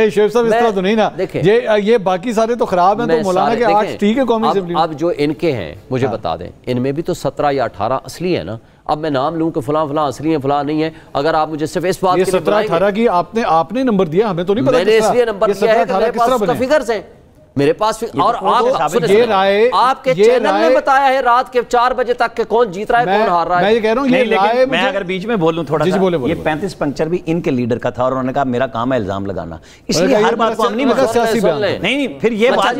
شیخ صاحب اس طرح تو نہیں نا، یہ باقی سارے تو خراب ہیں، تو مولانا کے 8 ٹھیک ہے قومی اسمبلی۔ اب جو ان کے ہیں مجھے بتا دیں، ان میں بھی تو 17 یا 18 اصلی ہیں نا۔ اب میں نام لوں کہ فلاں فلاں اصلی ہیں فلاں نہیں ہے، اگر آپ مجھے صرف اس بات کے لیے 17-18 کی آپ نے نمبر دیا، ہمیں تو نہیں پتا۔ میں نے اس لیے نمبر دیا ہے کہ میرے پاس اس کا فگرز ہیں، میرے پاس، اور آپ کے چینل نے بتایا ہے رات کے 4 بجے تک کہ کون جیت رہا ہے کون ہار رہا ہے۔ میں یہ کہہ رہا ہوں یہ رائے، میں اگر بیچ میں بولوں تھوڑا سا، یہ 35 پنکچر بھی ان کے لیڈر کا تھا اور انہوں نے کہا میرا کام ہے الزام لگانا، اس لیے ہر بات کو ہم نہیں نہیں پھر یہ بات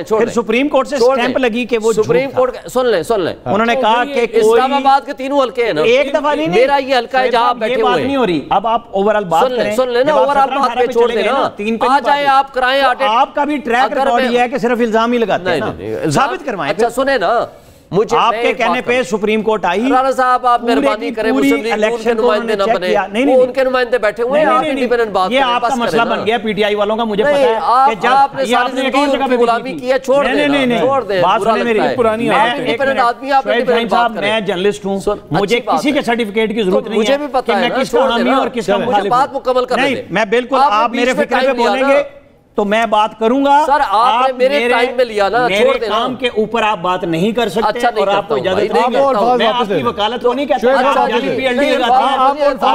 پھر سپریم کورٹ سے سٹیمپ لگی کہ وہ سپریم کورٹ سن لیں انہوں نے کہا کہ اسلام آباد کے تینوں حلقے ہیں نا، ایک دفعہ نہیں، میرا یہ حلقہ ہے جہاں آپ بیٹھے ہوئے ہیں، نہیں ہو رہی۔ اب آپ اوورال بات کریں، سن لیں نا، اوورال بات پہ چھوڑ دیں نا، آ جائیں آپ کرائیں آڈٹ۔ آپ کا بھی ٹریک ریکارڈ یہ ہے کہ صرف الزام ہی لگاتے ہیں نا، ثابت کروائیں۔ اچھا سنیں نا، آپ کے کہنے پہ سپریم کورٹ آئی، رانا صاحب آپ مہربانی کریں، مسلم لیگ ان کے نمائندے نہ بنے، وہ ان کے نمائندے بیٹھے ہوئے ہیں، آپ انڈیپینڈنٹ بات کریں۔ یہ آپ کا مسئلہ بن گیا پی ٹی آئی والوں کا، مجھے پتا ہے کہ آپ نے ساری زندگی ان کی غلامی کی ہے، چھوڑ دیں، چھوڑ دیں، برا لگتا ہے۔ انڈیپینڈنٹ آدمی، آپ انڈیپینڈنٹ بات کریں۔ میں جرنلسٹ ہوں، مجھے کسی کے سرٹیفکیٹ کی ضرورت نہیں ہے کہ میں کس کا حامی اور کس کا مخالف ہوں۔ بات مکمل کریں، نہیں میں بالکل، آپ میرے فکر پہ بولیں گے تو میں بات کروں گا۔ سر آپ نے میرے ٹائم میں لیا نا، چھوڑ میرے کام کے اوپر آپ بات نہیں کر سکتے اور آپ کو اجازت نہیں ہے۔ میں آپ کی وکالت کو نہیں کہتا،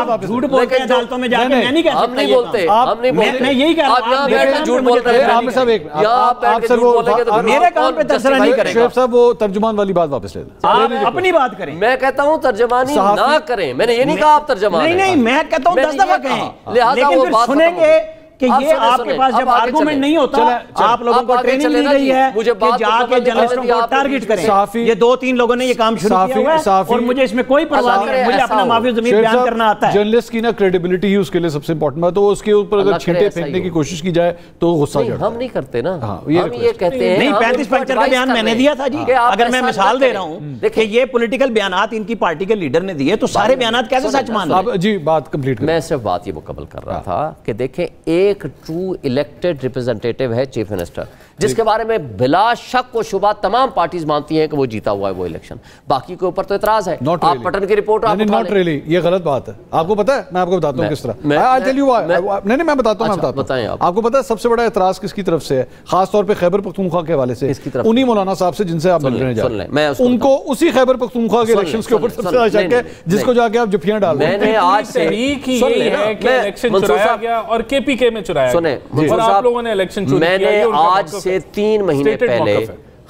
آپ جھوٹ بولتے ہیں عدالتوں میں جا کے، میں نہیں کہہ سکتا یہ کام، میں یہی کہہ رہا ہوں، آپ یہاں بیٹھ کے جھوٹ بول رہے ہیں، یہاں بیٹھ کے جھوٹ بولیں گے تو میرے کام پہ تبصرہ نہیں کرے گا۔ شعیب صاحب وہ ترجمان والی بات واپس لے لیں، آپ اپنی بات کریں۔ میں کہتا ہوں ترجمانی نہ کریں، میں نے یہ نہیں کہا آپ ترجمان ہیں، نہیں میں کہتا ہوں 10 دفعہ کہیں، لیکن پھر سنیں گے کہ یہ آپ کے پاس جب آرگومنٹ نہیں ہوتا، آپ لوگوں کو ٹریننگ دی گئی ہے کہ جا کے جرنلسٹوں کو ٹارگٹ کریں۔ یہ 2-3 لوگوں نے یہ کام شروع کیا ہوا ہے اور مجھے اس میں کوئی پرواہ نہیں ہے، مجھے اپنا معافی ضمیر بیان کرنا آتا ہے۔ جرنلسٹ کی نا کریڈیبلٹی ہی اس کے لیے سب سے امپورٹنٹ ہے، تو اس کے اوپر اگر چھینٹے پھینکنے کی کوشش کی جائے تو غصہ چڑھتا ہے۔ ہم نہیں کرتے نا، ہم یہ کہتے ہیں نہیں 35 پنکچر کا بیان میں نے دیا تھا جی، اگر میں مثال دے رہا ہوں کہ یہ پولیٹیکل بیانات ان کی پارٹی کے لیڈر نے دیے تو سارے بیانات کیسے سچ مان لیں؟ جی بات کمپلیٹ میں صرف بات یہ مکمل کر رہا تھا کہ دیکھیں ایک ٹرو الیکٹڈ ریپرزنٹیٹیو ہے چیف منسٹر، جس کے بارے میں بلا شک و شبہ تمام پارٹیز مانتی ہیں کہ وہ جیتا ہوا ہے وہ الیکشن، باقی کے اوپر تو اعتراض ہے۔ آپ پٹن کی رپورٹ آپ ناٹ ریلی، یہ غلط بات ہے، آپ کو پتا ہے، میں آپ کو بتاتا ہوں کس طرح، نہیں میں بتاتا ہوں، آپ کو پتا ہے سب سے بڑا اعتراض کس کی طرف سے ہے، خاص طور پہ خیبر پختونخوا کے حوالے سے، انہی مولانا صاحب سے جن سے آپ مل رہے ہیں، ان کو اسی خیبر پختونخوا کے الیکشنز کے اوپر سب سے زیادہ شک ہے، جس کو جا کے آپ جفیاں ڈال رہے ہیں۔ میں نے آج سے یہی ہے کہ الیکشن چرایا گیا اور کے پی کے میں چرایا گیا، اور آپ لوگوں نے الیکشن چوری کیا۔ میں نے آج سے 3 مہینے پہلے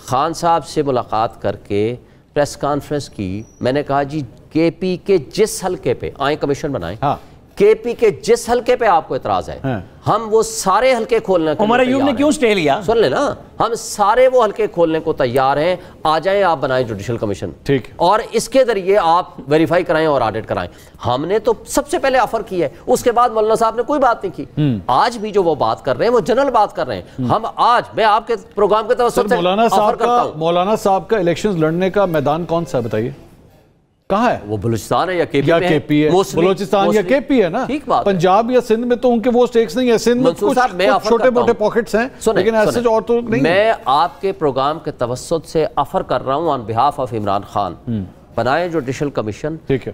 خان صاحب سے ملاقات کر کے پریس کانفرنس کی، میں نے کہا جی کے پی کے جس حلقے پہ آئیں کمیشن بنائیں، کے پی کے جس حلقے پہ آپ کو اعتراض ہے ہم وہ سارے حلقے کھولنے کو عمر ایوب نے کیوں سٹے لیا، سن لیں نا، ہم سارے وہ حلقے کھولنے کو تیار ہیں، آ جائیں آپ بنائیں جوڈیشل کمیشن، ٹھیک، اور اس کے ذریعے آپ ویریفائی کرائیں اور آڈٹ کرائیں۔ ہم نے تو سب سے پہلے آفر کی ہے، اس کے بعد مولانا صاحب نے کوئی بات نہیں کی۔ آج بھی جو وہ بات کر رہے ہیں وہ جنرل بات کر رہے ہیں، ہم آج میں آپ کے پروگرام کے توسط سے آفر کرتا ہوں۔ مولانا صاحب کا الیکشنز لڑنے کا میدان کون سا ہے بتائیے، کہاں ہے؟ وہ بلوچستان ہے یا کے پی ہے؟ بلوچستان یا کے پی ہے نا، پنجاب یا سندھ میں تو ان کے وہ سٹیکس نہیں ہے، سندھ میں کچھ چھوٹے موٹے پاکٹس ہیں، لیکن ایسے جو اور تو نہیں۔ میں آپ کے پروگرام کے توسط سے آفر کر رہا ہوں آن بہاف آف عمران خان، بنائیں جوڈیشل کمیشن، ٹھیک ہے،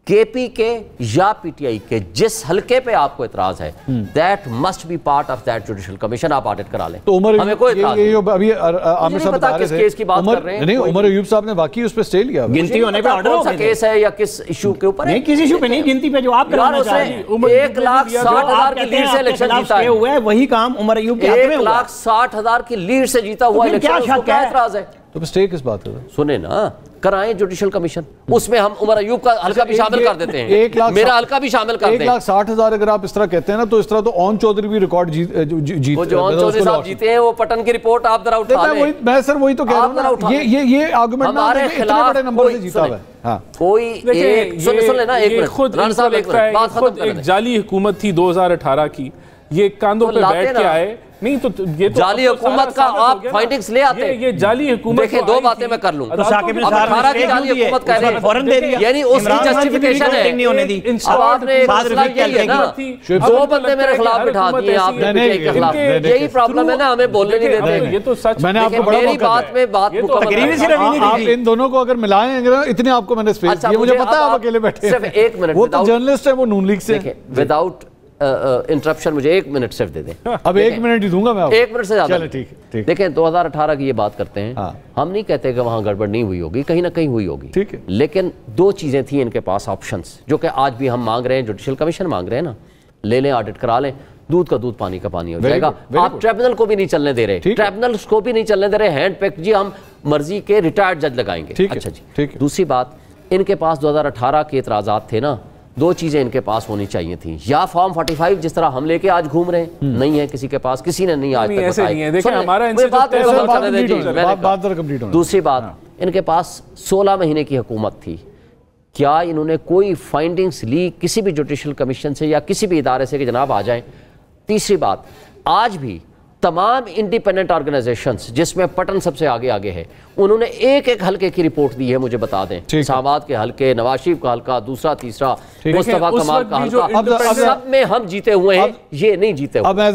کے پی کے یا پی ٹی آئی کے جس حلقے پہ آپ کو اعتراض ہے that must be part of that judicial commission، آپ آڈٹ کرا لیں، ہمیں کوئی اعتراض نہیں۔ ابھی عامر صاحب بتا رہے تھے نہیں، عمر ایوب صاحب نے واقعی اس پہ سٹے لیا، گنتی ہونے پہ آرڈر کون سا کیس ہے یا کس ایشو کے اوپر ہے؟ نہیں کس ایشو پہ نہیں، گنتی پہ جو آپ کرانا چاہ رہے ہیں، 1,60,000 کی لیڈ سے الیکشن جیتا ہے، وہی کام عمر ایوب کے حق میں ہوا، 1,60,000 کی لیڈ سے جیتا ہوا الیکشن، اس کو کیا اعتراض ہے؟ تو پہ سٹے کس بات ہے؟ سنیں نا، کرائیں جوڈیشل کمیشن، اس میں ہم عمر ایوب کا حلقہ بھی شامل کر دیتے ہیں، میرا حلقہ بھی شامل کر دیں۔ 1,60,000 اگر آپ اس طرح کہتے ہیں نا، تو اس طرح تو اون چودھری بھی ریکارڈ جیت، وہ جو اون چودھری صاحب جیتے ہیں وہ پٹن کی رپورٹ آپ ذرا اٹھا لیں۔ میں سر وہی تو کہہ رہا ہوں، یہ آرگومنٹ نہ ہے کہ اتنے بڑے نمبر سے جیتا ہوا ہے، کوئی سن لینا ایک منٹ، خود ایک جعلی حکومت تھی 2018 کی، یہ کاندھوں پہ بیٹھ کے آئے، نہیں تو یہ جعلی حکومت کا آپ فائنڈنگز لے آتے ہیں، یہ جعلی حکومت دیکھیں دو باتیں میں کر لوں گا، تو ثاقب اب 18 کی جعلی حکومت کہہ رہے ہیں، فوراں دے دیا، یعنی اس کی جسٹیفیکیشن ہے، اب آپ نے مسئلہ یہی ہے نا، 2 بندے میرے خلاف بٹھا دیے آپ نے کے خلاف، یہی پرابلم ہے نا، ہمیں بولنے نہیں دیتے۔ یہ تو سچ، میں نے آپ کو بڑا میری بات میں بات مکمل، آپ ان دونوں کو اگر ملائیں گے اتنے آپ کو میں نے سپیس دیا، مجھے پتا ہے آپ اکیلے بیٹھے ہیں، صرف ایک منٹ، وہ تو جرنلسٹ ہیں، وہ نون لیگ سے، وداؤٹ انٹرپشن مجھے 1 منٹ صرف دے دیں. اب 1 منٹ ہی دوں گا میں. 1 منٹ سے زیادہ. دیکھیں 2018 کی یہ بات کرتے ہیں, ہم نہیں کہتے کہ وہاں گڑبڑ نہیں ہوئی ہوگی, کہیں نہ کہیں ہوئی ہوگی, لیکن 2 چیزیں تھیں ان کے پاس آپشنز, جو کہ آج بھی ہم مانگ رہے ہیں, جوڈیشل کمیشن مانگ رہے ہیں نا, لے لیں آڈٹ کرا لیں, دودھ کا دودھ پانی کا پانی ہو جائے گا. آپ ٹریبونل کو بھی نہیں چلنے دے رہے, ٹریبونلز کو بھی نہیں چلنے دے رہے, ہینڈ پیک جی ہم مرضی کے ریٹائرڈ جج لگائیں گے. اچھا جی. دوسری بات, ان کے پاس 2018 کے اعتراضات تھے نا, 2 چیزیں ان کے پاس ہونی چاہیے تھیں, یا فارم 45 جس طرح ہم لے کے آج گھوم رہے ہیں, نہیں ہے کسی کے پاس, کسی نے نہیں آج تک بتایا. دوسری بات, ان کے پاس 16 مہینے کی حکومت تھی, کیا انہوں نے کوئی فائنڈنگز لی کسی بھی جوڈیشل کمیشن سے یا کسی بھی ادارے سے کہ جناب آ جائیں؟ تیسری بات, آج بھی تمام انڈیپینڈنٹ آرگنائزیشنز جس میں پٹن سب سے آگے ہے, انہوں نے ایک حلقے کی رپورٹ دی ہے, مجھے بتا دیں, اسلام کے حلقے, نواز شریف کا حلقہ, دوسرا تیسرا, مصطفیٰ کمال کا حلقہ, سب میں ہم جیتے ہوئے ہیں, یہ نہیں جیتے ہوئے.